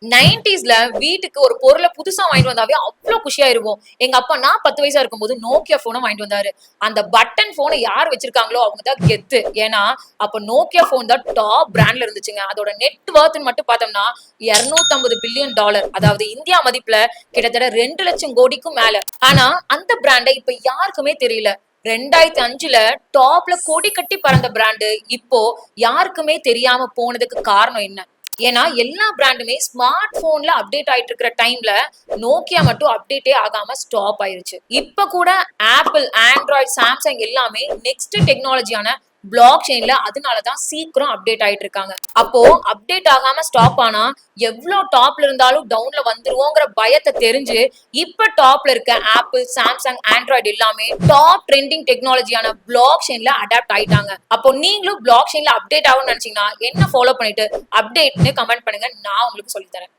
90ஸ்ல வீட்டுக்கு ஒரு பொருள புதுசா வாங்கிட்டு வந்தாவே அவ்ளோ குஷியாயிருவோம். எங்க அப்பா நான் 10 வயசா இருக்கும்போது Nokia ஃபோன வாங்கிட்டு வந்தாரு. அந்த பட்டன் ஃபோன யார் வச்சிருக்காங்களோ அவங்க தான் கெத்து. ஏன்னா, அப்ப Nokia ஃபோன் தான் டாப் பிராண்ட்ல இருந்துச்சுங்க. அதோட நெட் வொர்த்ன்னு மட்டும் பார்த்தோம்னா, $250 பில்லியன். அதாவது இந்தியா மதிப்புல கிட்டத்தட்ட 2,00,000 கோடிக்கும் மேல. ஆனா, அந்த பிராண்ட இப்ப யாருக்குமே தெரியல. 2005ல டாப்ல கொடி கட்டி பறந்த பிராண்ட் இப்போ யாருக்குமே தெரியாம போனதுக்கு காரணம் என்ன? ஏன்னா எல்லா பிராண்டுமே ஸ்மார்ட் போன்ல அப்டேட் ஆயிட்டு இருக்கிற டைம்ல நோக்கியா மட்டும் அப்டேட்டே ஆகாம ஸ்டாப் ஆயிருச்சு. இப்ப கூட ஆப்பிள், ஆண்ட்ராய்டு, சாம்சங் எல்லாமே நெக்ஸ்ட் டெக்னாலஜியான பிளாக் செயின்ல அதனாலதான் சீக்கிரம் அப்டேட் ஆயிட்டு இருக்காங்க. அப்போ அப்டேட் ஆகாம ஸ்டாப் ஆனா எவ்வளவு டாப்ல இருந்தாலும் டவுன்ல வந்துருவோங்கிற பயத்தை தெரிஞ்சு இப்ப டாப்ல இருக்க ஆப்பிள், சாம்சங், ஆண்ட்ராய்டு எல்லாமே டாப் ட்ரெண்டிங் டெக்னாலஜியான பிளாக் செயின்ல அடாப்ட் ஆயிட்டாங்க. அப்போ நீங்களும் பிளாக் செயின்ல அப்டேட் ஆகும்னு நினைச்சீங்கன்னா என்ன ஃபாலோ பண்ணிட்டு அப்டேட்னு கமெண்ட் பண்ணுங்க. நான் உங்களுக்கு சொல்லி தரேன்.